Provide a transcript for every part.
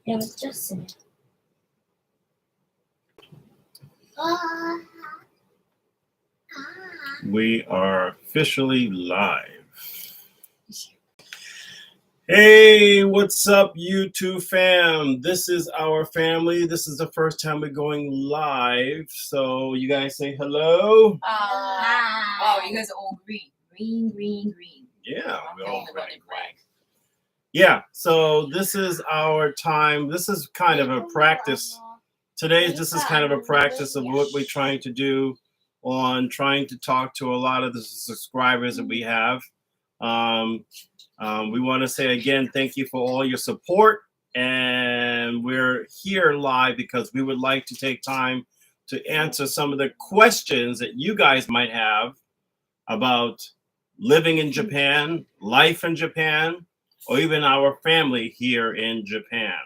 It was just We are officially live. Hey, what's up, YouTube fam? This is our family. This is the first time we're going live. So you guys say hello. Oh, you guys are all green. Green. Yeah, we're all Okay, green. Yeah, so this is our time. This is kind of a practice. This is kind of a practice of what we're trying to do on trying to talk to a lot of the subscribers that we have. We want to say again, thank you for all your support. And we're here live because we would like to take time to answer some of the questions that you guys might have about living in Japan, life in Japan, or even our family here in Japan.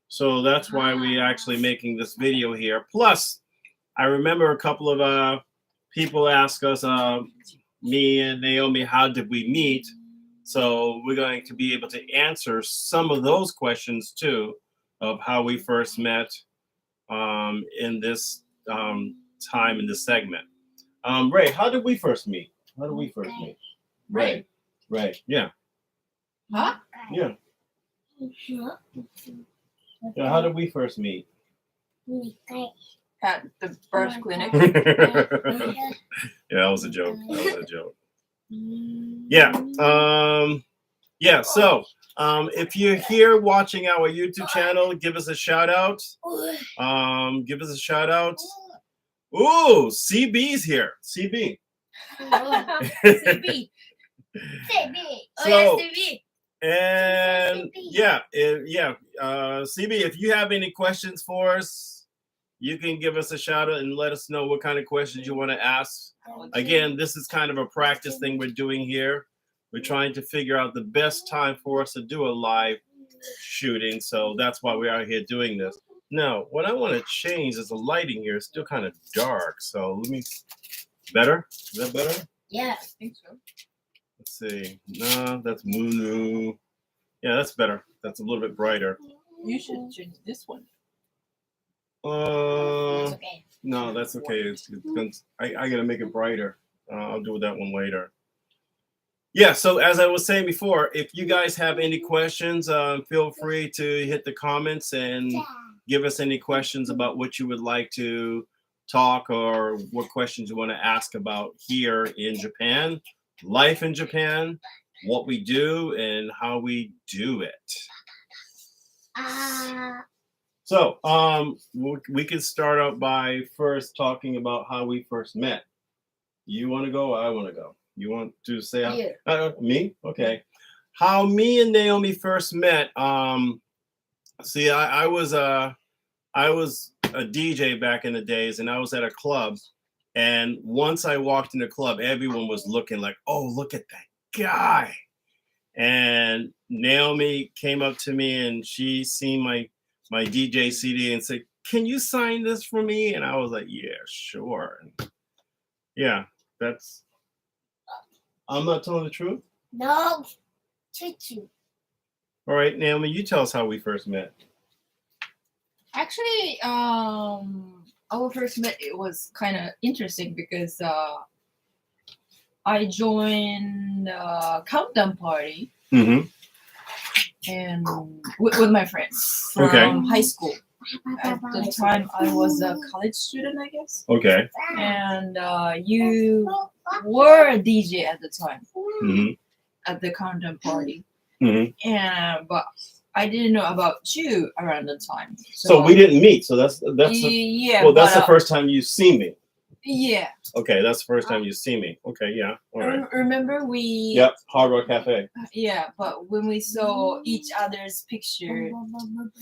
So that's why we're actually making this video here. Plus, I remember a couple of people ask us, me and Naomi, how did we meet? So we're going to be able to answer some of those questions too, of how we first met in this time in this segment. Ray, how did we first meet? How did we first meet? Ray, yeah. Huh? Yeah. Yeah, how did we first meet? At the birth clinic. Yeah, that was a joke. Yeah. So if you're here watching our YouTube channel, give us a shout out. Ooh, CB's here. CB. CB. So, and yeah, CB, if you have any questions for us, you can give us a shout out and let us know what kind of questions you want to ask. Again, this is kind of a practice thing we're doing here. We're trying to figure out the best time for us to do a live shooting. So that's why we are here doing this. Now, what I want to change is the lighting here. It's still kind of dark. So let me, better? Is that better? Yeah. I think so. Let's see. No, that's Moonu. Yeah, that's better. That's a little bit brighter. You should change this one. It's okay. No, that's okay. I gotta make it brighter. I'll do that one later. Yeah, so as I was saying before, if you guys have any questions, feel free to hit the comments and give us any questions about what you would like to talk or what questions you want to ask about here in Japan, life in Japan, what we do, and how we do it. So, we can start out by first talking about how we first met. You want to go? Or I want to go. You want to say me? Okay. How me and Naomi first met. See, I was a DJ back in the days, and I was at a club. And once I walked in the club, everyone was looking like, "Oh, look at that guy!" And Naomi came up to me, and she seen my DJ CD and said, "Can you sign this for me?" And I was like, "Yeah, sure." And yeah, that's. I'm not telling the truth. No. Choo-choo. All right, Naomi, you tell us how we first met. Actually, our first met, it was kind of interesting because I joined a countdown party Mm-hmm. and with my friends from high school. At the time, I was a college student, I guess. Okay. And you were a DJ at the time Mm-hmm. at the countdown party. Mm-hmm. And but I didn't know about you around the time. So we didn't meet. So that's yeah. well, that's the first time you see me. Yeah. Okay, that's the first time you see me. Okay, yeah. All right. Remember we? Yep, Hard Rock Cafe. Yeah, but when we saw each other's picture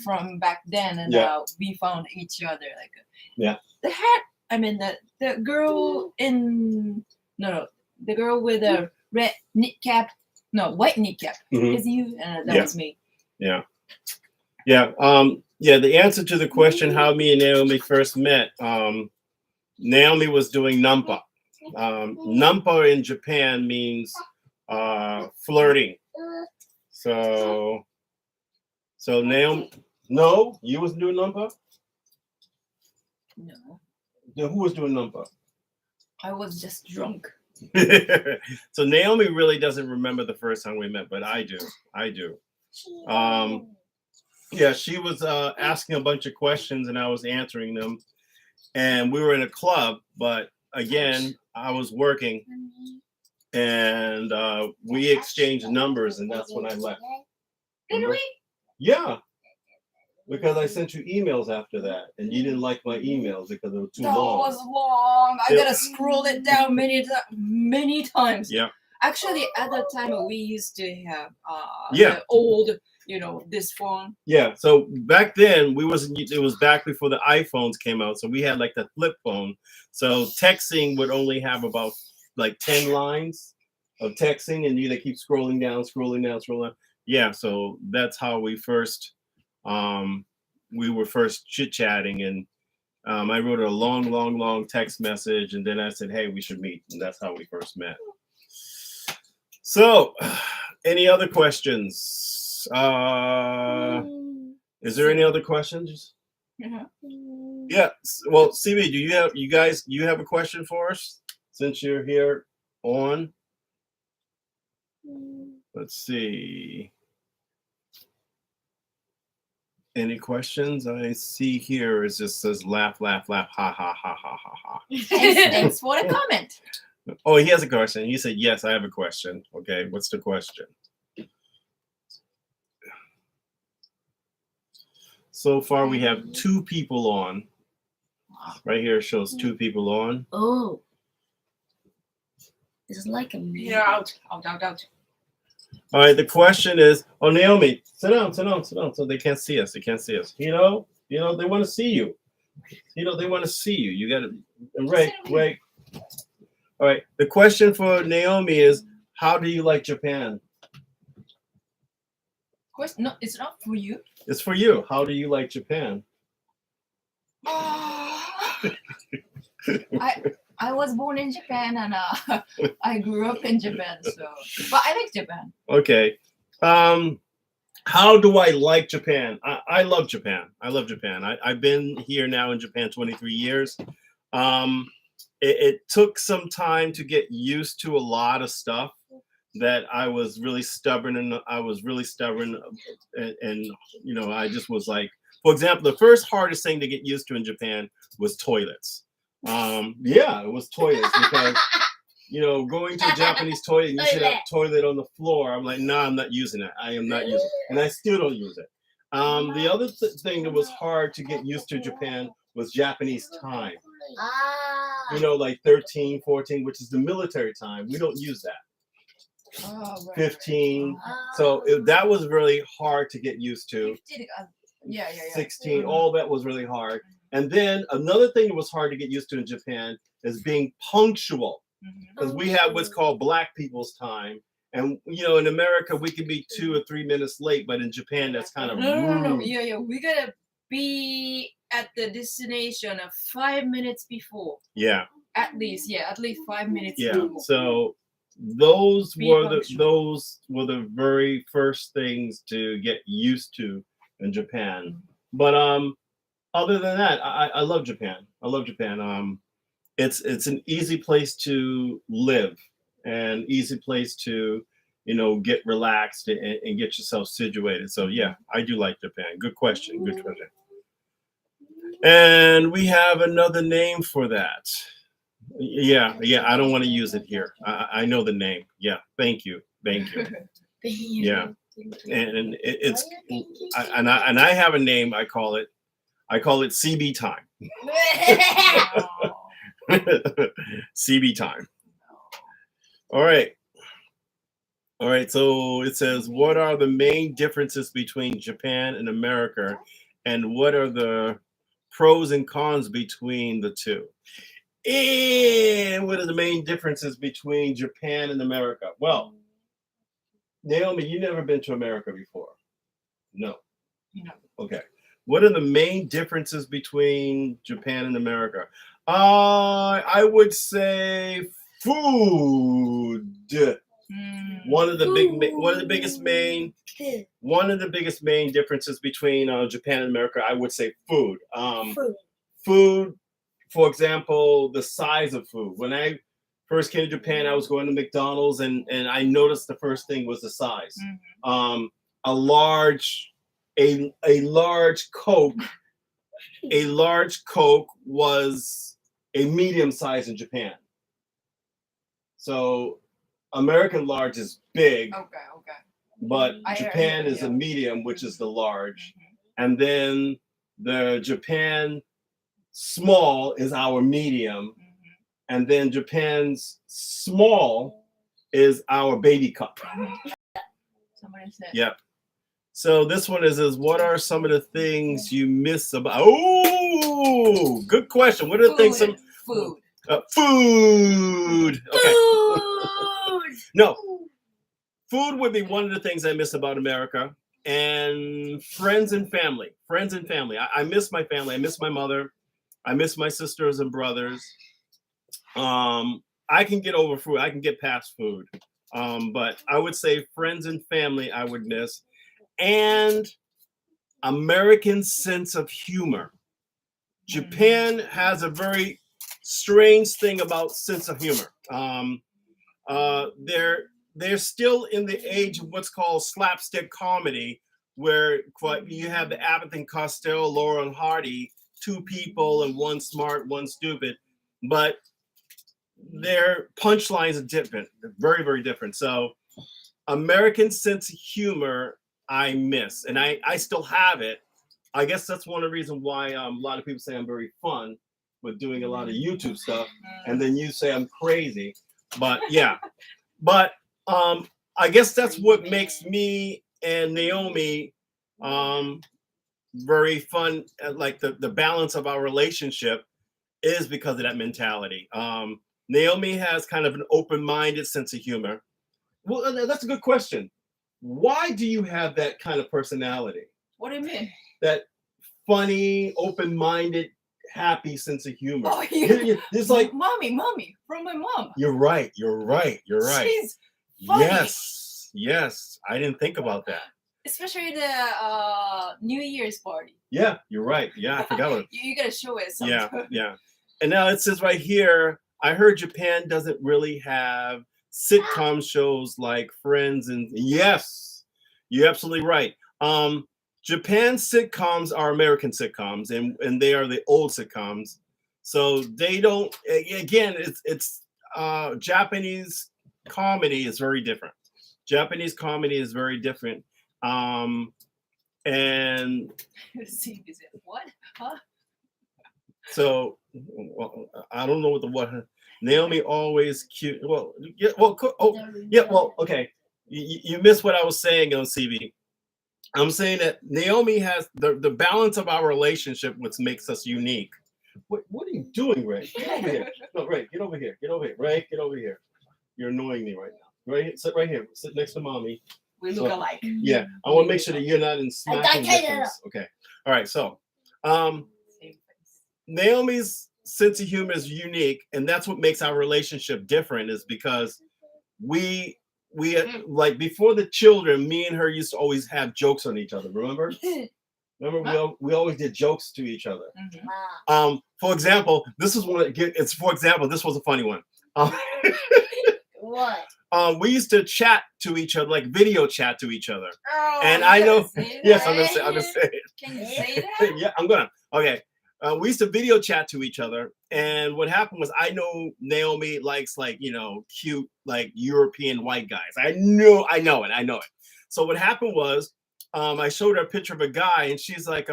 from back then, and we found each other like. Yeah. The hat. I mean the girl in the girl with a red knit cap. No, white knit cap. Mm-hmm. Is you? That was me. Yeah. Yeah. The answer to the question how me and Naomi first met. Naomi was doing nampa. Nampa in Japan means flirting. So Naomi, No, you wasn't doing number. No, Then who was doing number? I was just drunk. So Naomi really doesn't remember the first time we met, but I do. I do. Yeah, she was asking a bunch of questions and I was answering them. And we were in a club, but again, I was working and we exchanged numbers, and that's when I left. Did we? Yeah, because I sent you emails after that, and you didn't like my emails because they were too That long. was long. I gotta scroll it down many times. Yeah. Actually, at that time, we used to have Yeah. the old, this phone. Yeah. So back then it was back before the iPhones came out. So we had like the flip phone. So texting would only have about like 10 lines of texting, and you keep scrolling down. Yeah. So that's how we were first chit-chatting, and I wrote a long text message, and then I said, hey, we should meet. And that's how we first met. So any other questions? Is there any other questions? Yeah. Well, CB, do you have a question for us since you're here on? Let's see. Any questions? I see here it just says laugh, laugh, laugh, ha, ha, ha, ha, ha, ha. Thanks for the comment. Oh, he has a question. He said, yes, I have a question. Okay, what's the question? So far, we have 2 people on. Right here shows 2 people on. Oh. It's like a You're out. Out. All right, the question is, oh, Naomi, sit down, so they can't see us. They want to see you. They want to see you. You got to, right. All right, the question for Naomi is, how do you like Japan? Question? No, it's not for you. It's for you. How do you like Japan? I was born in Japan and I grew up in Japan, but I like Japan. Okay. How do I like Japan? I love Japan. I've been here now in Japan 23 years. It took some time to get used to a lot of stuff that I was really stubborn, and I just was like, for example, the first hardest thing to get used to in Japan was toilets. Yeah, it was toilets because going to a Japanese toilet and you should have a toilet on the floor. I'm like, no, I'm not using it. I am not using it, and I still don't use it. The other thing that was hard to get used to Japan was Japanese time. Like 13, 14, which is the military time. We don't use that. 15. So that was really hard to get used to. 15, yeah. 16, all that was really hard. And then another thing that was hard to get used to in Japan is being punctual, because we have what's called Black people's time. And, in America, we can be 2 or 3 minutes late, but in Japan, that's kind of No. Yeah. We gotta be at the destination 5 minutes before. Yeah. At least 5 minutes Yeah. before. So those were the very first things to get used to in Japan. But other than that, I love Japan. It's an easy place to live and easy place to get relaxed and get yourself situated. So yeah, I do like Japan. Good question. And we have another name for that. Yeah. I don't want to use it here. I know the name. Yeah. Thank you. Yeah. And it's and I have a name. I call it CB time. CB time. All right. So it says, what are the main differences between Japan and America, and what are the pros and cons between the two? And what are the main differences between Japan and America? Well, Naomi, you've never been to America before. No. Okay. What are the main differences between Japan and America? I would say food. One of the biggest main differences between Japan and America, I would say food. Food, for example, the size of food. When I first came to Japan, I was going to McDonald's and I noticed the first thing was the size. A large Coke, was a medium size in Japan. So American large is big. Okay. But Japan is a medium, which is the large. And then the Japan small is our medium. And then Japan's small is our baby cup. Somebody said. Yep. So this one is what are some of the things you miss about? Oh, good question. What are the things? Food. Food. Okay. Food. No. Food would be one of the things I miss about America, and friends and family. I miss my family. I miss my mother. I miss my sisters and brothers. I can get over food. I can get past food. But I would say friends and family I would miss. And American sense of humor. Japan has a very strange thing about sense of humor. They're still in the age of what's called slapstick comedy, where you have the Abbott and Costello, Laurel and Hardy, two people and one smart, one stupid, but their punchlines are different. They're very, very different. So American sense of humor I miss, and I still have it. I guess that's one of the reasons why a lot of people say I'm very fun with doing a lot of YouTube stuff, and then you say I'm crazy. But yeah, but I guess that's what makes me and Naomi very fun. Like the balance of our relationship is because of that mentality. Naomi has kind of an open-minded sense of humor. Well, that's a good question. Why do you have that kind of personality? What do you mean? That funny, open-minded, happy sense of humor. Oh, yeah. It's like mommy, from my mom. You're right. She's funny. Yes. I didn't think about that. Especially the New Year's party. Yeah, you're right. Yeah, I forgot about it. You gotta show it sometime. Yeah. And now it says right here, I heard Japan doesn't really have sitcom shows like Friends, and yes, you're absolutely right. Japan's sitcoms are American sitcoms, and they are the old sitcoms. So they don't. Again, it's Japanese comedy is very different. And what? Huh? So well, I don't know what Naomi always cute. Well, yeah. Okay. You missed what I was saying on CB. I'm saying that Naomi has the balance of our relationship, which makes us unique. What are you doing, Ray? Get over here. No, Ray, get over here. Ray, get over here. You're annoying me right now. Ray, sit right here. Sit next to mommy. We look alike. Yeah, I want to make sure that you're not in smacking distance. Okay. All right. So, Naomi's sense of humor is unique, and that's what makes our relationship different. Is because we like before the children, me and her used to always have jokes on each other. Remember? We always did jokes to each other. For example, this was one. This was a funny one. What? We used to chat to each other, like video chat to each other. Oh, and I know. Yes, I'm gonna say it. Can you say that? Yeah, I'm gonna. Okay. We used to video chat to each other, and what happened was I know Naomi likes cute European white guys. I know it. So what happened was I showed her a picture of a guy, and she's like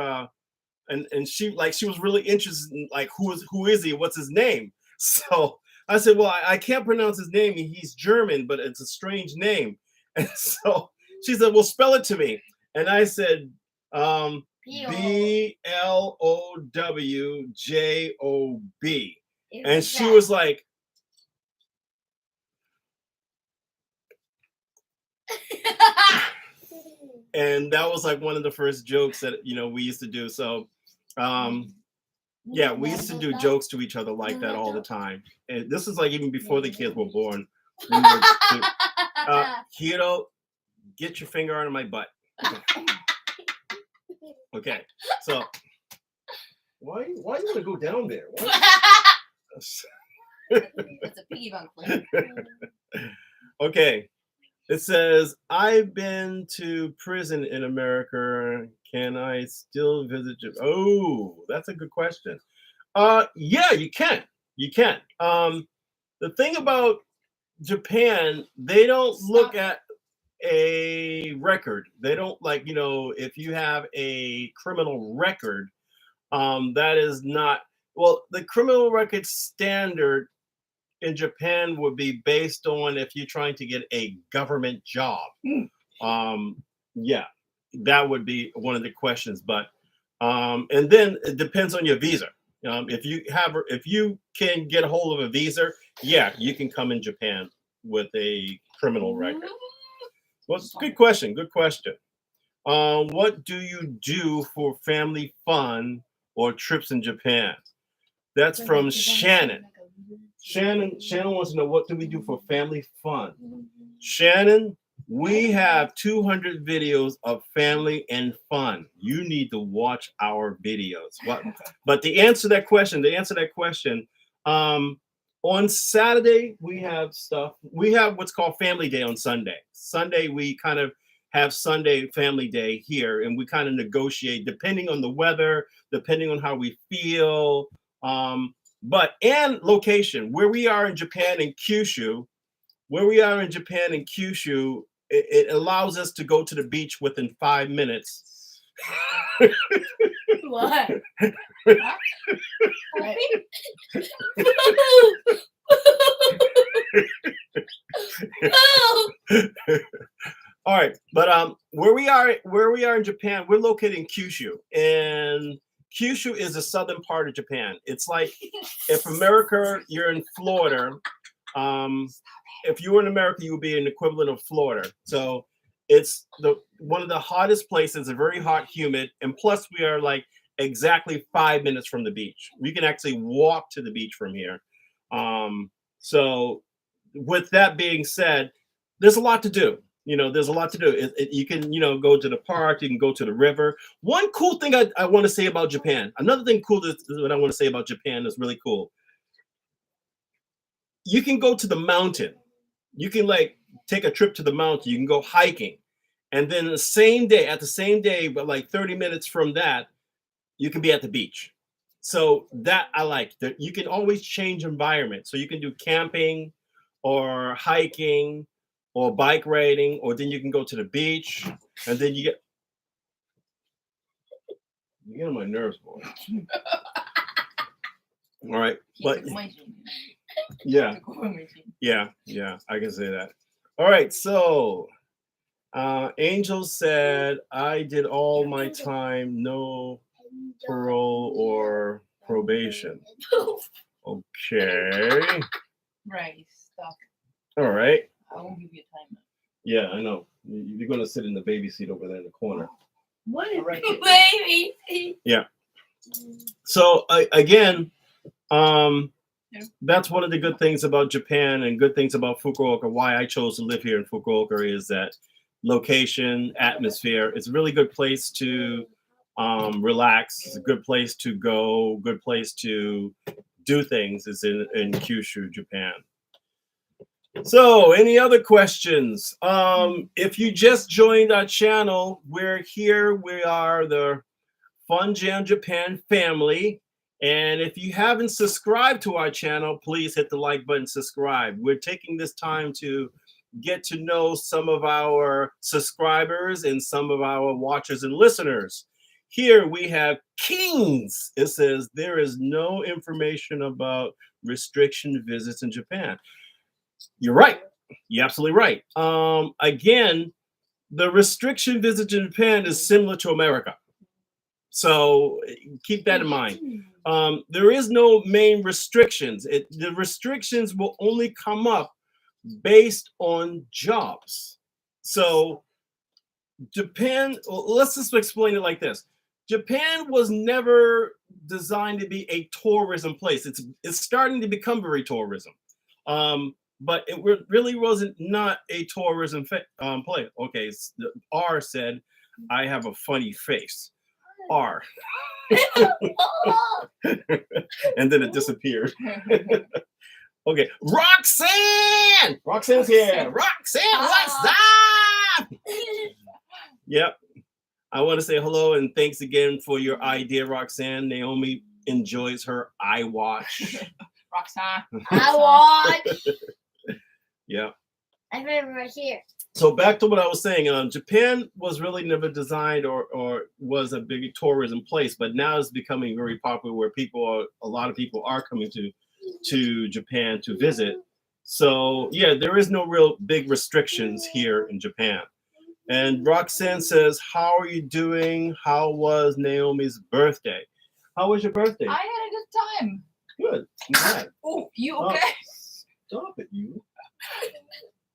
and she was really interested in who is he? What's his name? So I said, well, I can't pronounce his name. He's German, but it's a strange name. And so she said, well, spell it to me. And I said, BLOWJOB. And she was like, and that was like one of the first jokes that we used to do. So yeah, we used to do jokes to each other like that all the time. And this is like even before the kids were born. Hiro, get your finger out of my butt. Okay. So why you want to go down there? It's a piggy bank for you. Okay. It says, I've been to prison in America. Can I still visit you? Oh, that's a good question. Yeah, you can. You can. The thing about Japan, they don't look at a record. They don't like, if you have a criminal record, that is not, well, the criminal record standard in Japan would be based on if you're trying to get a government job. Yeah, that would be one of the questions. But and then it depends on your visa. If you can get a hold of a visa, yeah, you can come in Japan with a criminal record. Well, good question. Good question. What do you do for family fun or trips in Japan? That's from Shannon. Shannon wants to know, what do we do for family fun? Shannon, we have 200 videos of family and fun. You need to watch our videos. But to answer that question, on Saturday we have stuff. We have what's called Family Day on Sunday. Sunday we kind of have Sunday Family Day here, and we kind of negotiate depending on the weather, depending on how we feel. And location, where we are in Japan and Kyushu, it allows us to go to the beach within 5 minutes. What? All right, but where we are in Japan, we're located in Kyushu, and Kyushu is the southern part of Japan. It's like if America, you're in Florida. If you were in America, you would be an equivalent of Florida. So it's one of the hottest places, very hot, humid, and plus we are like exactly 5 minutes from the beach. We can actually walk to the beach from here. So with that being said, there's a lot to do. There's a lot to do. You can, go to the park, you can go to the river. One cool thing I want to say about Japan, another thing cool that I want to say about Japan is really cool. You can go to the mountain. You can take a trip to the mountain. You can go hiking. And then at the same day, but like 30 minutes from that, you can be at the beach. So that I like. That you can always change environment. So you can do camping or hiking or bike riding, or then you can go to the beach, and then you get on my nerves, boy. All right, but yeah, I can say that. All right, so Angel said, I did all my time, no parole or probation. Okay. Right, stop. All right. I won't give you a time. Yeah, I know. You're going to sit in the baby seat over there in the corner. What is Right baby seat? Yeah. So again, that's one of the good things about Japan and good things about Fukuoka. Why I chose to live here in Fukuoka is that location, atmosphere. It's a really good place to relax. It's a good place to go. Good place to do things. Is in Kyushu, Japan. So, any other questions? If you just joined our channel, we're here. We are the Fun Jam Japan family. And if you haven't subscribed to our channel, please hit the like button, subscribe. We're taking this time to get to know some of our subscribers and some of our watchers and listeners. Here we have Kings. It says there is no information about restriction visits in Japan. You're right. You're absolutely right. Again, the restriction visit in Japan is similar to America. So keep that in mind. There is no main restrictions. The restrictions will only come up based on jobs. So Japan, let's just explain it like this. Japan was never designed to be a tourism place. It's starting to become very tourism. but it really wasn't not a tourism place. Okay, R said, I have a funny face. R. And then it disappeared. Okay, Roxanne! Roxanne's here. Roxanne, what's up? Yep. I want to say hello and thanks again for your idea, Roxanne. Naomi enjoys her iWatch. Roxanne. I watch. Yeah. I remember right here. So back to what I was saying, Japan was really never designed or was a big tourism place, but now it's becoming very popular where a lot of people are coming to Japan to visit. So yeah, there is no real big restrictions here in Japan. And Roxanne says, how are you doing? How was Naomi's birthday? How was your birthday? I had a good time. Good. I'm glad. Oh, you okay? Stop it, you.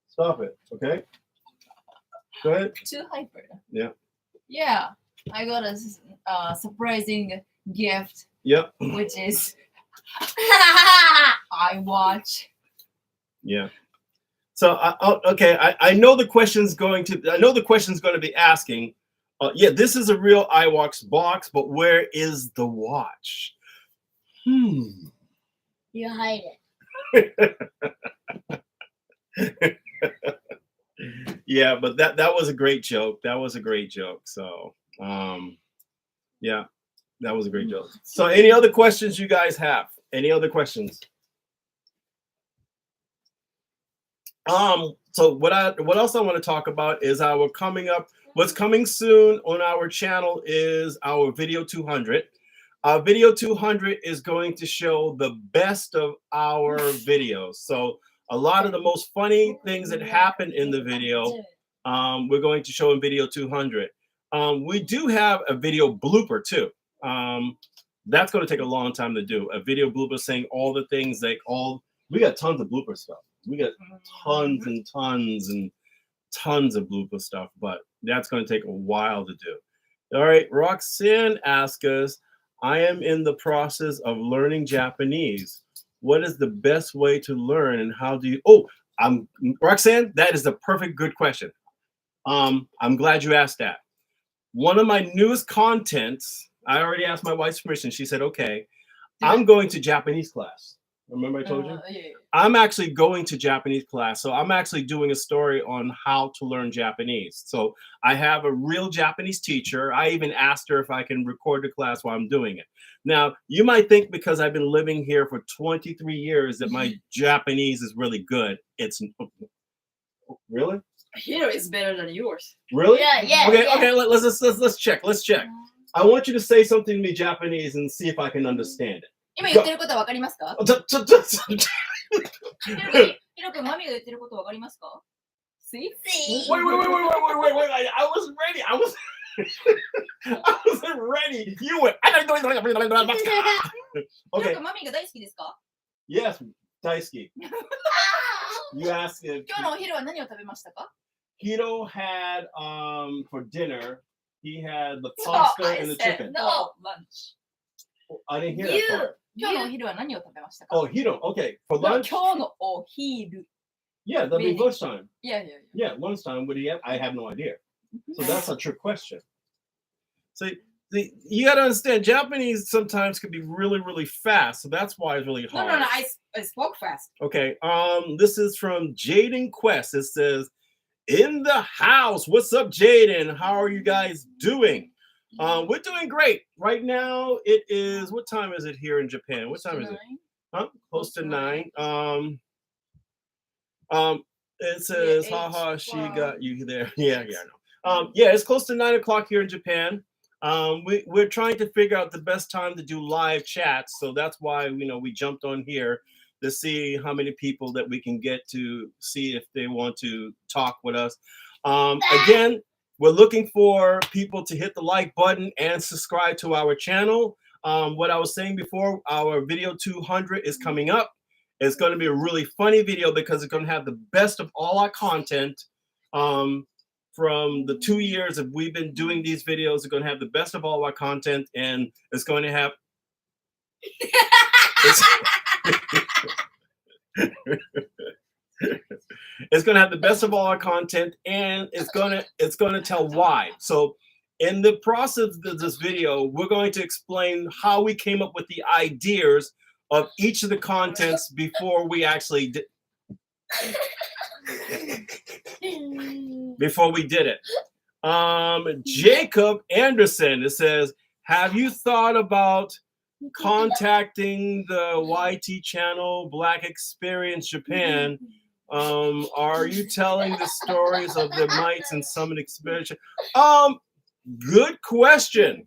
Stop it, okay? Go ahead. Too hyper. Yeah. Yeah, I got a surprising gift, Yep. which is iWatch. Yeah. So okay, I know the question's going to be asking. Yeah, this is a real iWatch box, but where is the watch? You hide it. Yeah, but that was a great joke. That was a great joke. So yeah, that was a great joke. So any other questions you guys have? Any other questions? So what else I want to talk about is what's coming soon on our channel is our video 200. Video 200 is going to show the best of our videos. So a lot of the most funny things that happen in the video, we're going to show in video 200. We do have a video blooper too. That's going to take a long time to do. A video blooper saying all the things we got tons of blooper stuff. We got tons and tons and tons of blooper stuff, but that's going to take a while to do. All right, Roxanne asks us, I am in the process of learning Japanese. What is the best way to learn and how do you, Roxanne, that is the perfect good question. I'm glad you asked that. One of my newest contents, I already asked my wife's permission. She said, okay, I'm going to Japanese class. Remember I told you? Yeah. I'm actually going to Japanese class. So I'm actually doing a story on how to learn Japanese. So I have a real Japanese teacher. I even asked her if I can record the class while I'm doing it. Now, you might think because I've been living here for 23 years that my Japanese is really good. It's really? Hiro is better than yours. Really? Yeah. Okay, let's check. Let's check. I want you to say something to me Japanese and see if I can understand it. 今言ってることわかりますか？ヒロ君、マミが言ってることわかりますか？ See? Wait. I wasn't ready. I wasn't ready. You went. Okay. ヒロ君、マミが大好きですか？ Yes, Daisuke. You asked if 今日のお昼は何を食べましたか？ Hiro had for dinner, he had the pasta and the chicken. No, lunch. I didn't hear that part. 今日のお昼は何を食べましたか？ Oh, Hiro. Okay, for lunch. 今日のお昼。 Yeah, that'd be lunchtime. Yeah. Yeah, lunchtime. What do you have? I have no idea. So that's a trick question. So you got to understand, Japanese sometimes can be really, really fast. So that's why it's really hard. No, I spoke fast. Okay. This is from Jaden Quest. It says, "In the house. What's up, Jaden? How are you guys doing?" We're doing great. Right now, it is, what time is it here in Japan? What time is it? Huh? Close to 9. It says, haha, she got you there. Yeah, I know. Yeah, it's close to 9 o'clock here in Japan. We're trying to figure out the best time to do live chats. So that's why, we jumped on here to see how many people that we can get to see if they want to talk with us. Again, we're looking for people to hit the like button and subscribe to our channel. What I was saying before, our video 200 is coming up. It's going to be a really funny video because it's going to have the best of all our content from the 2 years that we've been doing these videos. It's going to have the best of all our content, and it's going to have... It's gonna have the best of all our content, and it's gonna tell why. So, in the process of this video, we're going to explain how we came up with the ideas of each of the contents before we actually did it. Jacob Anderson, it says, have you thought about contacting the YT channel Black Experience Japan? Are you telling the stories of the mites and summit experience? Good question.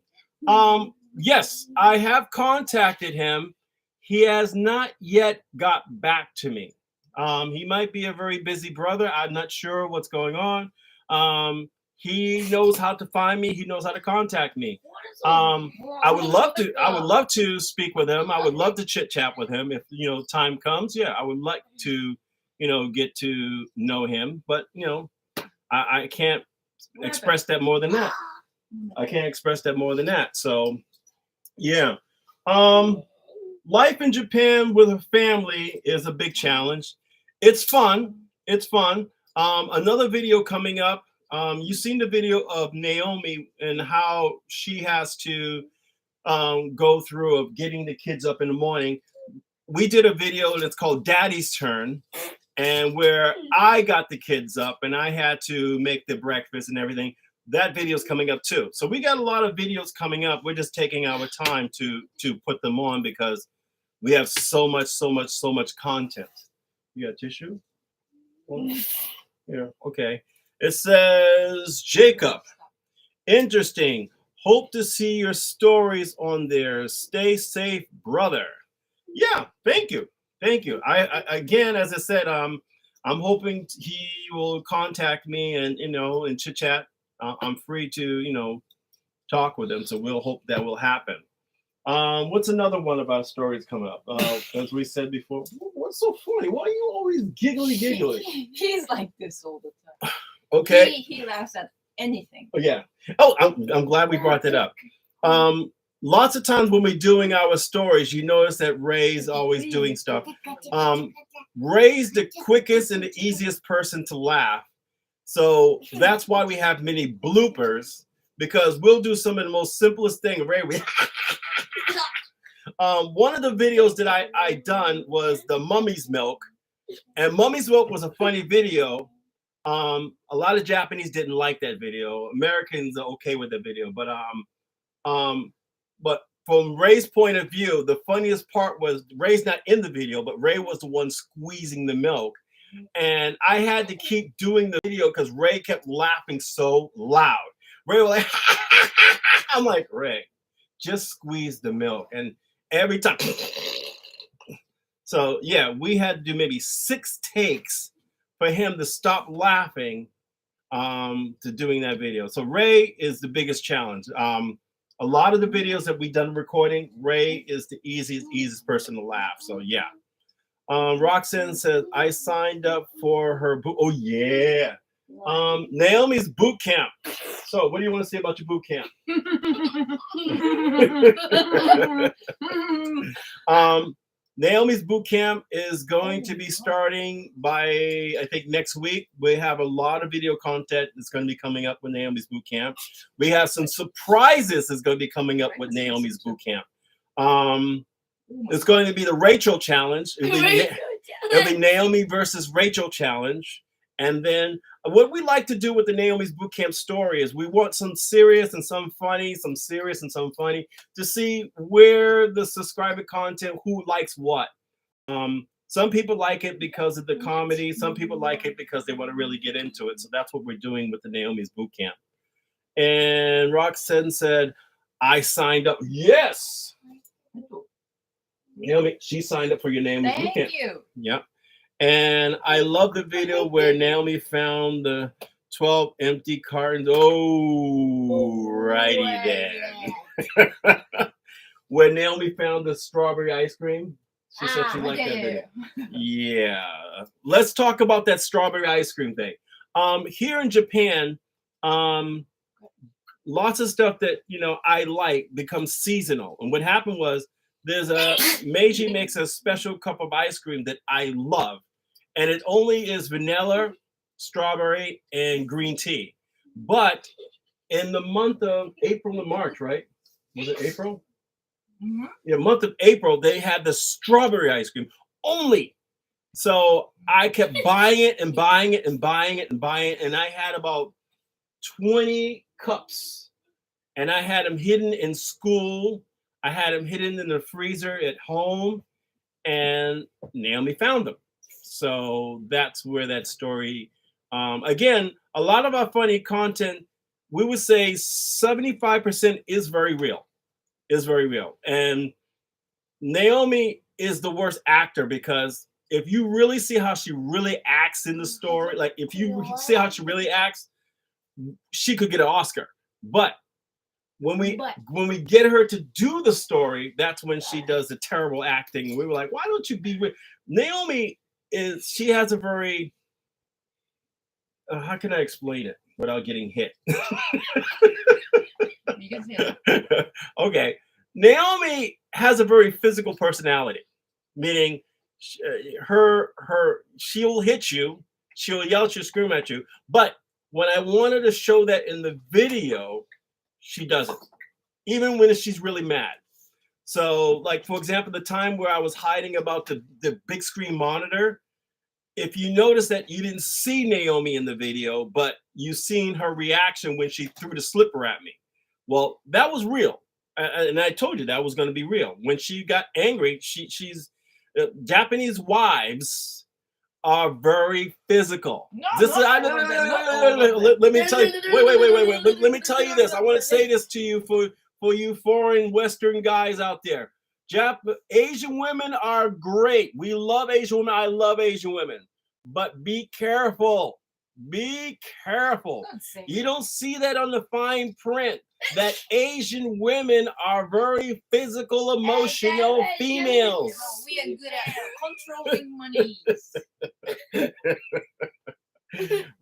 Yes, I have contacted him. He has not yet got back to me. He might be a very busy brother. I'm not sure what's going on. He knows how to find me. He knows how to contact me. I would love to speak with him. I would love to chit chat with him if time comes. Yeah, I would like to get to know him. But I can't express that more than that. I can't express that more than that. So yeah. Life in Japan with a family is a big challenge. It's fun. It's fun. Another video coming up. You've seen the video of Naomi and how she has to go through of getting the kids up in the morning. We did a video that's called Daddy's Turn, and where I got the kids up and I had to make the breakfast and everything. That video is coming up too. So we got a lot of videos coming up. We're just taking our time to put them on because we have so much content. You got tissue? Yeah, okay. It says, Jacob, interesting. Hope to see your stories on there. Stay safe, brother. Yeah, thank you. Thank you. I again, as I said, I'm hoping he will contact me and chit chat. I'm free to, talk with him. So we'll hope that will happen. What's another one of our stories coming up? As we said before, what's so funny? Why are you always giggly? He's like this all the time. Okay. He laughs at anything. Oh, yeah. Oh, I'm glad we brought that up. Lots of times when we're doing our stories, you notice that Ray's always doing stuff. Ray's the quickest and the easiest person to laugh. So that's why we have many bloopers, because we'll do some of the most simplest thing. Ray, one of the videos that I done was the mummy's milk, and mummy's milk was a funny video. A lot of Japanese didn't like that video. Americans are okay with the video, but from Ray's point of view, the funniest part was Ray's not in the video, but Ray was the one squeezing the milk. And I had to keep doing the video because Ray kept laughing so loud. Ray was like, I'm like, Ray, just squeeze the milk. And every time. So yeah, we had to do maybe 6 takes for him to stop laughing to doing that video. So Ray is the biggest challenge. A lot of the videos that we've done recording, Ray is the easiest person to laugh. So yeah. Roxanne says, I signed up for her boot. Oh yeah. Naomi's boot camp. So what do you want to say about your boot camp? Naomi's boot camp is going to be starting by, I think, next week. We have a lot of video content that's going to be coming up with Naomi's boot camp. We have some surprises that's going to be coming up with Naomi's boot camp. It's going to be the Rachel challenge. It'll be Naomi versus Rachel challenge. And then what we like to do with the Naomi's Bootcamp story is we want some serious and some funny, some serious and some funny, to see where the subscriber content, who likes what. Some people like it because of the comedy. Some people like it because they want to really get into it. So that's what we're doing with the Naomi's Bootcamp. And Roxanne said, I signed up. Yes. Naomi, she signed up for your Naomi's Bootcamp. Thank you. Yep. And I love the video where Naomi found the 12 empty cartons. Oh, righty then. Where Naomi found the strawberry ice cream. She said she liked that video. Yeah. Let's talk about that strawberry ice cream thing. Here in Japan, lots of stuff that, I like becomes seasonal. And what happened was, Meiji makes a special cup of ice cream that I love. and it only is vanilla, strawberry, and green tea. But in the month of April and March, right? Was it April? Mhm. Yeah, month of April, they had the strawberry ice cream only. So I kept buying it and buying it and buying it and buying it, and I had about 20 cups, and I had them hidden in school. I had them hidden in the freezer at home, and Naomi found them. So that's where that story. Again, a lot of our funny content, we would say 75% is very real. Is very real, and Naomi is the worst actor because if you really see how she really acts in the story, like if you see how she really acts, she could get an Oscar. But when we get her to do the story, that's when she does the terrible acting. We were like, why don't you be with Naomi? She has a very how can I explain it without getting hit? You can say that. Okay, Naomi has a very physical personality, meaning she'll hit you, she'll yell at you, scream at you. But when I wanted to show that in the video, she doesn't, even when she's really mad. So, like for example, the time where I was hiding about the big screen monitor. If you notice that you didn't see Naomi in the video, but you seen her reaction when she threw the slipper at me. Well, that was real. And I told you that was going to be real. When she got angry, she's Japanese wives are very physical. No, This is not all of them, not all of them. let me tell you. Wait. Let me tell you this. I want to say this to you for you foreign Western guys out there. Asian women are great. We love Asian women. I love Asian women. But be careful. Be careful. Don't say You that. don't see that on the fine print. That Asian women are very physical, emotional females. No, we are good at controlling money.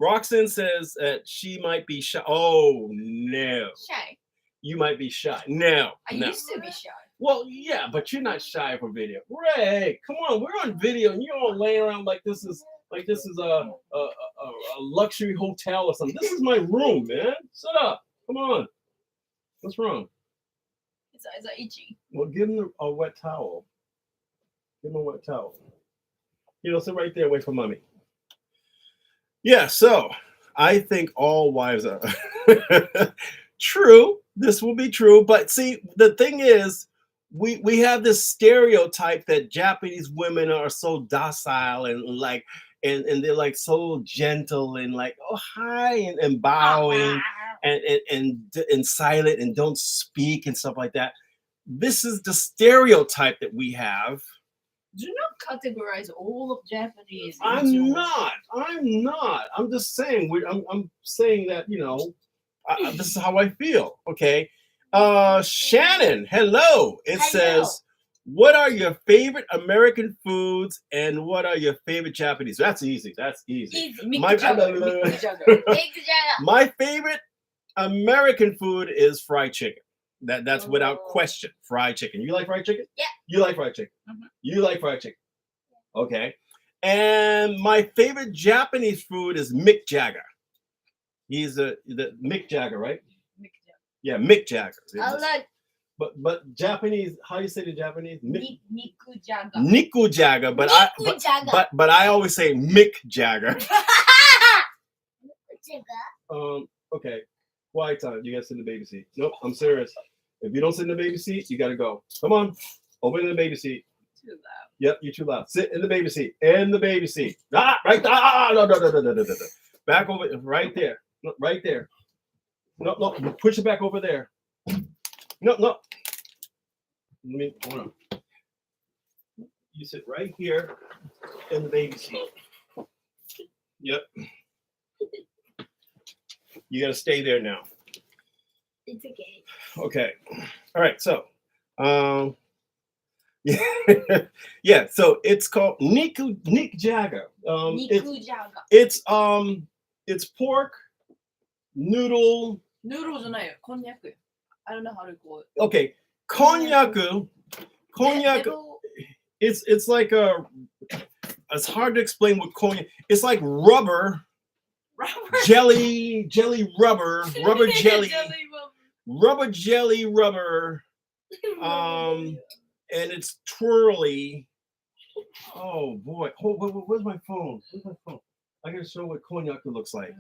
Roxanne says that she might be shy. Oh no, Shy. you might be shy. No, I no. used to be shy. Well, yeah, but you're not shy for video. Ray, come on, we're on video, and you're all laying around like this is a luxury hotel or something. This is my room, man. Shut up. Come on. What's wrong? It's itchy. Well, give him a wet towel. Give him a wet towel. Sit right there away from mommy. Yeah, so I think all wives are true. This will be true. But see, the thing is, we have this stereotype that Japanese women are so docile and like and they're like so gentle and like, oh hi, and bowing and silent and don't speak and stuff like that. This is the stereotype that we have. Do not categorize all of Japanese. I'm not. I'm just saying. I'm saying that this is how I feel. Okay. Shannon, hello. It says, what are your favorite American foods and what are your favorite Japanese? That's easy. My favorite American food is fried chicken. That's without question. Fried chicken. You like fried chicken? Yeah. You like fried chicken? Mhm. You like fried chicken? Okay. And my favorite Japanese food is Mick Jagger. He's the Mick Jagger, right? Yeah, Mick Jagger. I like But Japanese, how do you say the Japanese? Nikujaga. Niku Jagger, but I always say Mick Jagger. Okay. Quiet time. You gotta sit in the baby seat. Nope, I'm serious. If you don't sit in the baby seat, you gotta go. Come on. Open in the baby seat. Too loud. Yep, you're too loud. Sit in the baby seat. In the baby seat. Right. No. Back over right there. No, right there. No. Push it back over there. No. Let me hold on. You sit right here in the baby seat. Yep. You gotta stay there now. it's okay. Okay. All right. So, yeah. So it's called Nick Jagger. Nikujaga. It's pork, noodle. Noodles じゃないよ。こんにゃく。I don't know how to call it. Okay, konyaku. It's like a it's hard to explain what cognac. It's like rubber, Rubber. jelly rubber, rubber jelly, rubber. rubber. And it's twirly. Oh boy! Where's my phone? Where's my phone? I gotta show what cognac looks like.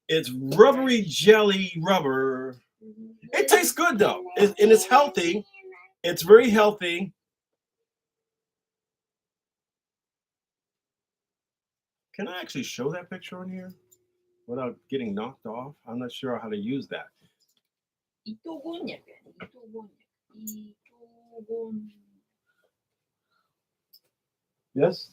It's rubbery jelly rubber. It tastes good though, and it's healthy. It's very healthy. Can I actually show that picture on here without getting knocked off? I'm not sure how to use that. Yes.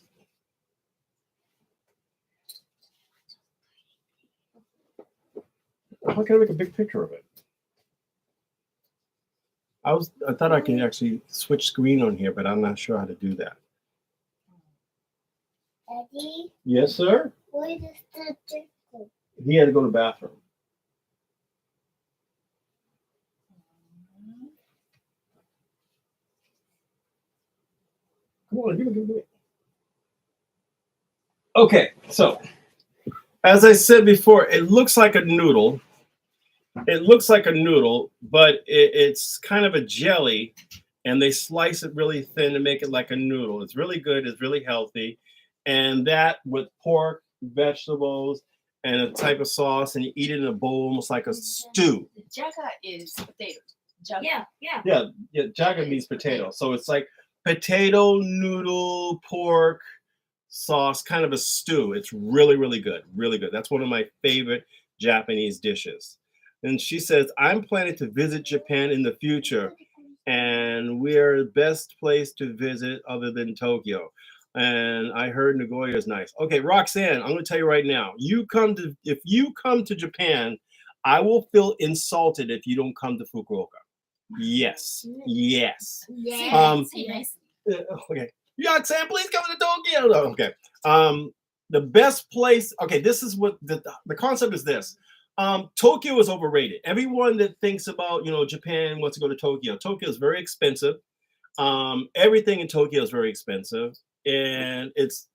How can I make a big picture of it? I thought I could actually switch screen on here, but I'm not sure how to do that. Daddy, Yes, sir. where does the chick go? He had to go to the bathroom. Come on, give it. Okay, so as I said before, it looks like a noodle. It looks like a noodle, but it's kind of a jelly, and they slice it really thin to make it like a noodle. It's really good. It's really healthy, and that with pork, vegetables, and a type of sauce, and you eat it in a bowl, almost like a stew. Jaga is potato. Jaga. Yeah. Yeah. Jaga means potato, so it's like potato, noodle, pork, sauce, kind of a stew. It's really, really good. Really good. That's one of my favorite Japanese dishes. And she says, I'm planning to visit Japan in the future, and we're the best place to visit other than Tokyo. And I heard Nagoya is nice. Okay, Roxanne, I'm going to tell you right now. If you come to Japan, I will feel insulted if you don't come to Fukuoka. Yes. Yes. Okay. Roxanne, please come to Tokyo. No, okay. The best place. Okay, this is what the concept is. This. Tokyo is overrated. Everyone that thinks about Japan wants to go to Tokyo. Tokyo is very expensive. Everything in Tokyo is very expensive, and it's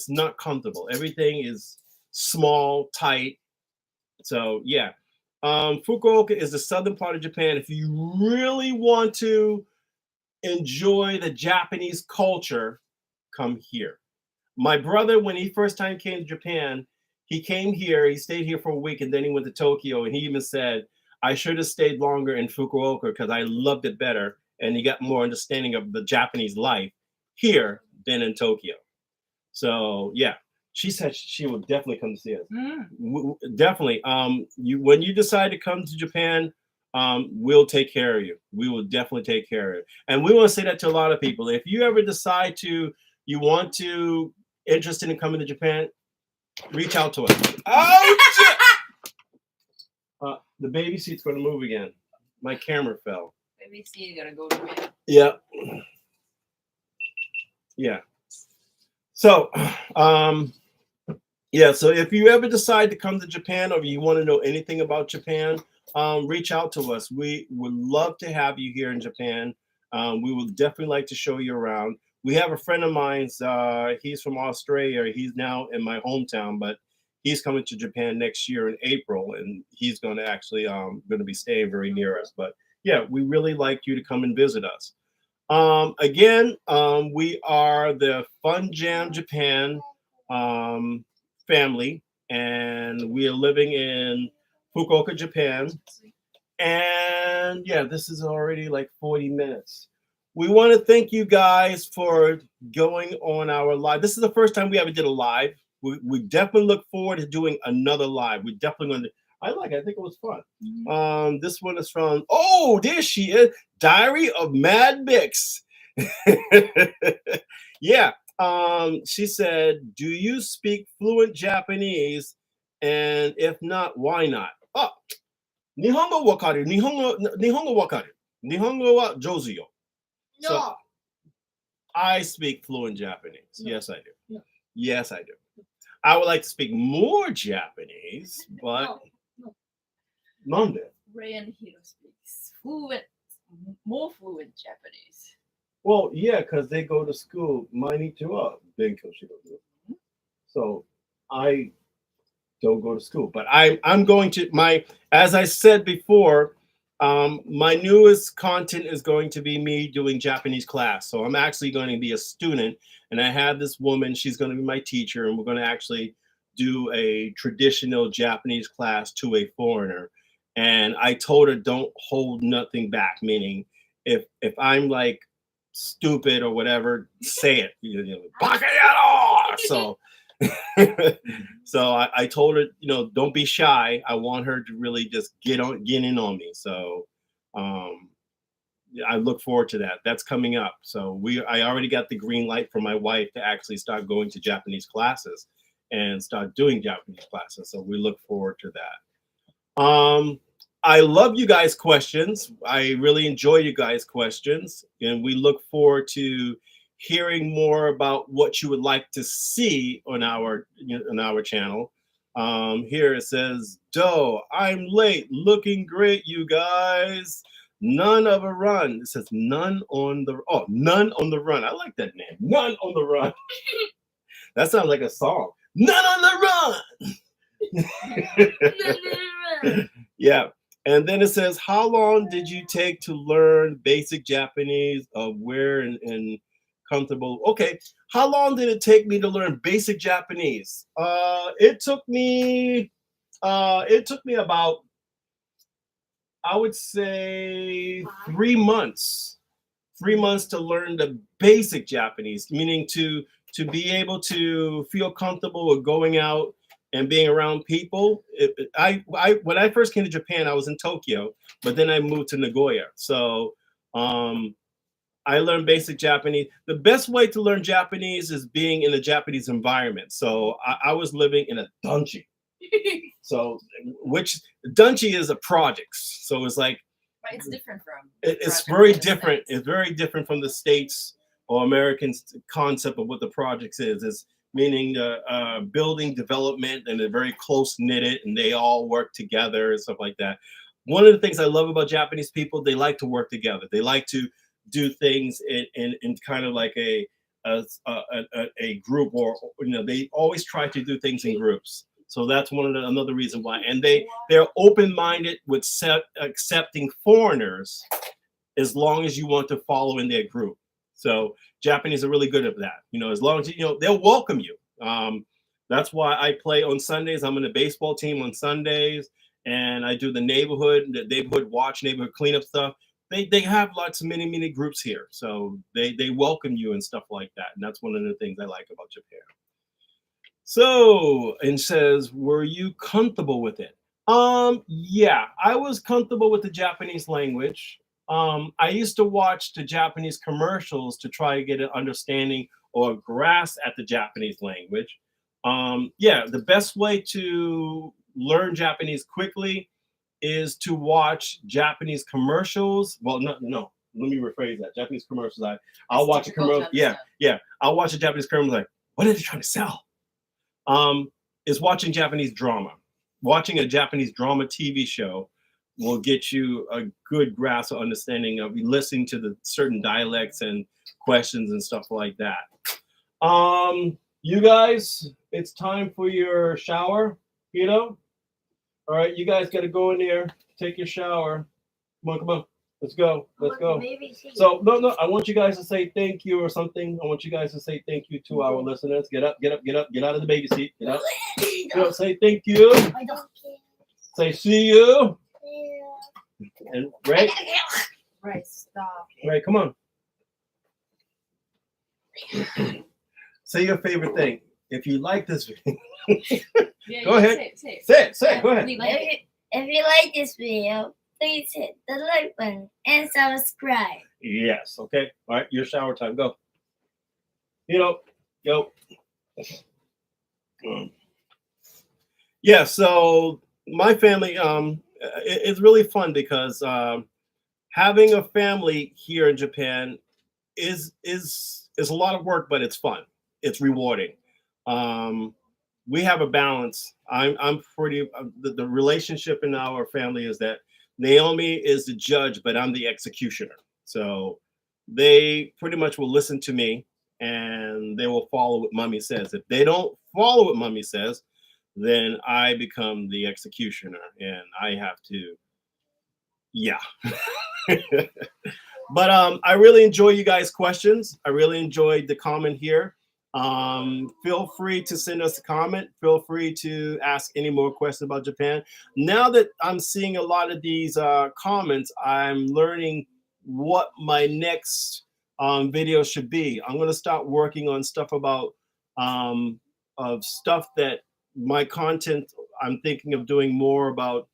not comfortable. Everything is small, tight. So yeah, Fukuoka is the southern part of Japan. If you really want to enjoy the Japanese culture, come here. My brother, when he first time came to Japan, he came here, he stayed here for a week, and then he went to Tokyo, and he even said, I should have stayed longer in Fukuoka because I loved it better, and he got more understanding of the Japanese life here than in Tokyo. So yeah, she said she will definitely come to see us. Definitely. When you decide to come to Japan, we'll take care of you. We will definitely take care of you. And we want to say that to a lot of people. If you ever decide interested in coming to Japan, reach out to us. Oh, shit! The baby seat's going to move again. My camera fell. Baby seat gonna go to bed. Yeah. Yeah. So, so if you ever decide to come to Japan or you want to know anything about Japan, reach out to us. We would love to have you here in Japan. We would definitely like to show you around. We have a friend of mine. He's from Australia. He's now in my hometown, but he's coming to Japan next year in April, and he's going to actually going to be staying very near us. But yeah, we really like you to come and visit us. Again, we are the Fun Jam Japan family, and we are living in Fukuoka, Japan. And yeah, this is already like 40 minutes. We want to thank you guys for going on our live. This is the first time we ever did a live. We definitely look forward to doing another live. We definitely going to. I think it was fun. This one is from, there she is, Diary of Mad Bix. Yeah. She said, do you speak fluent Japanese? And if not, why not? Nihongo wakaru. Nihongo wakaru. Nihongo wa jozu yo. No. So, I speak fluent Japanese. No. Yes, I do. No. Yes, I do. I would like to speak more Japanese, but Nande. Ray and Hiro speaks more fluent Japanese. Well, yeah, because they go to school. Mine to Benko shigoto. So I don't go to school. But I'm going to my as I said before, my newest content is going to be me doing Japanese class. So I'm actually going to be a student, and I have this woman. She's going to be my teacher, and we're going to actually do a traditional Japanese class to a foreigner. And I told her don't hold nothing back, meaning if I'm like stupid or whatever, say it. Bakayaro! So so I told her, don't be shy. I want her to really just get in on me. So um, yeah, I look forward to that. That's coming up. So I already got the green light from my wife to actually start going to Japanese classes and start doing Japanese classes. So we look forward to that. I love you guys' questions. I really enjoy you guys' questions, and we look forward to hearing more about what you would like to see on our channel. Here it says, "Doe, I'm late, looking great, you guys. None of a run." It says none on the run. I like that name. None on the run. That sounds like a song. None on the run. Yeah. And then it says, how long did you take to learn basic Japanese of where and comfortable? Okay. How long did it take me to learn basic Japanese? It took me about, I would say, 3 months. 3 months to learn the basic Japanese, meaning to be able to feel comfortable with going out and being around people. When I first came to Japan, I was in Tokyo, but then I moved to Nagoya. So I learned basic Japanese. The best way to learn Japanese is being in a Japanese environment. So I was living in a dungeon. So which dungeon is a project. So it's like, But it's different from. it's project very in the different. States. It's very different from the States or Americans concept of what the projects is. It's meaning building development, and they're very close knitted, and they all work together and stuff like that. One of the things I love about Japanese people, they like to work together. They like to do things in kind of like a group, or they always try to do things in groups. So that's another reason why. And they're open-minded with accepting foreigners as long as you want to follow in their group. So Japanese are really good at that. As long as they'll welcome you. That's why I play on Sundays. I'm in a baseball team on Sundays, and I do the neighborhood watch, neighborhood cleanup stuff. They have lots of many groups here, so they welcome you and stuff like that. And that's one of the things I like about Japan. So, and says, were you comfortable with it? Yeah, I was comfortable with the Japanese language. I used to watch the Japanese commercials to try to get an understanding or a grasp at the Japanese language. Yeah, the best way to learn Japanese quickly is to watch Japanese commercials. Well, no. Let me rephrase that. Japanese commercials. I'll watch a commercial. Yeah. I'll watch a Japanese commercial. Like, what are they trying to sell? Is watching Japanese drama. Watching a Japanese drama TV show will get you a good grasp of understanding of listening to the certain dialects and questions and stuff like that. You guys, it's time for your shower. All right, you guys got to go in there, take your shower. Come on. Let's go. So no, I want you guys to say thank you or something. I want you guys to say thank you to our listeners. Get up, get out of the baby seat. Get up. Say thank you. I don't care. Say see you. And Ray, Stop. Ray, come on. Say your favorite thing. If you like this video, go ahead. Say it. Say it. Go ahead. If you like this video, please hit the like button and subscribe. Yes. Okay. All right. Your shower time. Go. Go. Yeah. So my family, it's really fun because having a family here in Japan is a lot of work, but it's fun. It's rewarding. We have a balance. I'm pretty. The relationship in our family is that Naomi is the judge, but I'm the executioner. So they pretty much will listen to me and they will follow what Mummy says. If they don't follow what Mummy says, then I become the executioner and I have to, yeah. But I really enjoy you guys' questions. I really enjoyed the comment here. Feel free to send us a comment. Feel free to ask any more questions about Japan. Now that I'm seeing a lot of these comments, I'm learning what my next video should be. I'm going to start working on stuff about of stuff that my content. I'm thinking of doing more about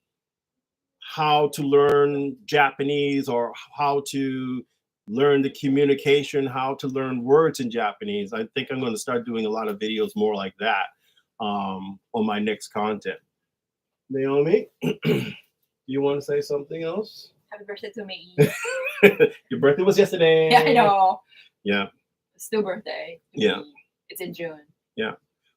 how to learn Japanese or how to learn the communication, how to learn words in Japanese. I think I'm going to start doing a lot of videos more like that on my next content. Naomi, you want to say something else? Happy birthday to me. Your birthday was yesterday. Yeah, I know. Yeah. Still birthday. Yeah. It's in June. Yeah.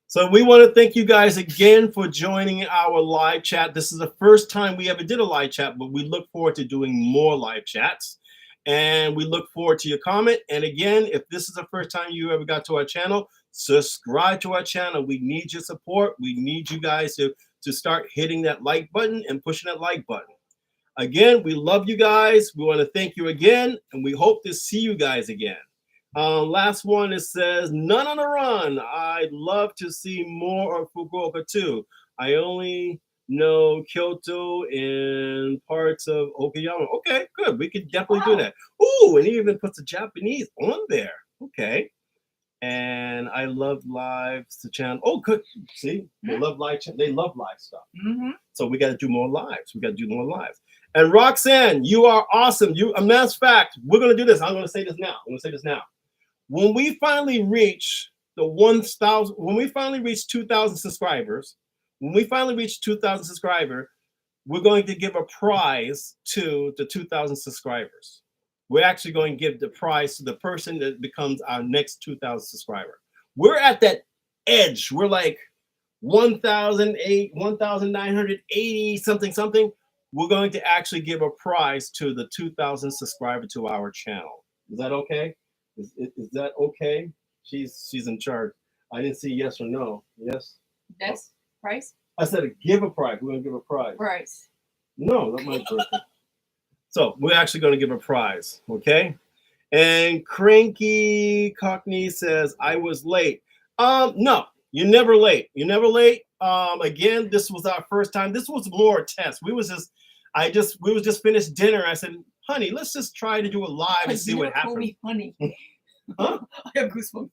So we want to thank you guys again for joining our live chat. This is the first time we ever did a live chat, but we look forward to doing more live chats. And we look forward to your comment. And again, if this is the first time you ever got to our channel, subscribe to our channel. We need your support. We need you guys to start hitting that like button and pushing that like button. Again, we love you guys. We want to thank you again, and we hope to see you guys again. Last one, it says, none on the run. I'd love to see more of Fukuoka too. I only know Kyoto and parts of Okayama. Okay, good. We could definitely do that. Ooh, and he even puts the Japanese on there. Okay. And I love live the channel. Oh, good. See, they love live. They love live stuff. So we got to do more lives. We got to do more lives. And Roxanne, you are awesome. A matter of fact, we're going to do this. I'm going to say this now. I'm going to say this now. When we finally reach the 1,000, when we finally reach 2,000 subscribers, we're going to give a prize to the 2,000 subscribers. We're actually going to give the prize to the person that becomes our next 2,000 subscriber. We're at that edge. We're like 1,980 something. We're going to actually give a prize to the 2,000 subscriber to our channel. Is that okay? Is that okay? She's in charge. I didn't see yes or no. Yes. Yes. Price. I said give a prize. We're gonna give a prize. Price. No, not my birthday. So we're actually gonna give a prize. Okay. And Cranky Cockney says I was late. No, you're never late. You're never late. Again, this was our first time. This was more a test. We was just finished dinner. I said, honey, let's just try to do it live and see what happens. Me honey. Huh? I have goosebumps.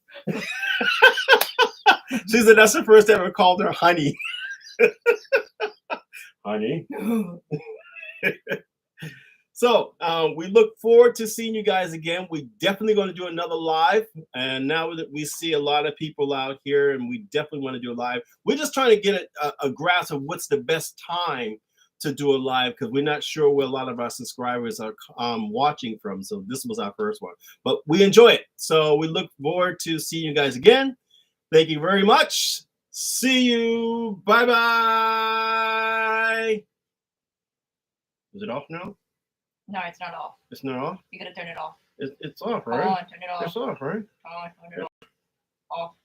She said that's the first I ever called her honey. Honey. So we look forward to seeing you guys again. We're definitely going to do another live. And now that we see a lot of people out here and we definitely want to do a live, we're just trying to get a grasp of what's the best time to do a live because we're not sure where a lot of our subscribers are watching from. So this was our first one, but we enjoy it. So we look forward to seeing you guys again. Thank you very much. See you. Bye-bye. Is it off now? No, it's not off. It's not off? You gotta turn it off. It's off, right? Come on, turn it off. It's off, right? Come on, turn it off. Off.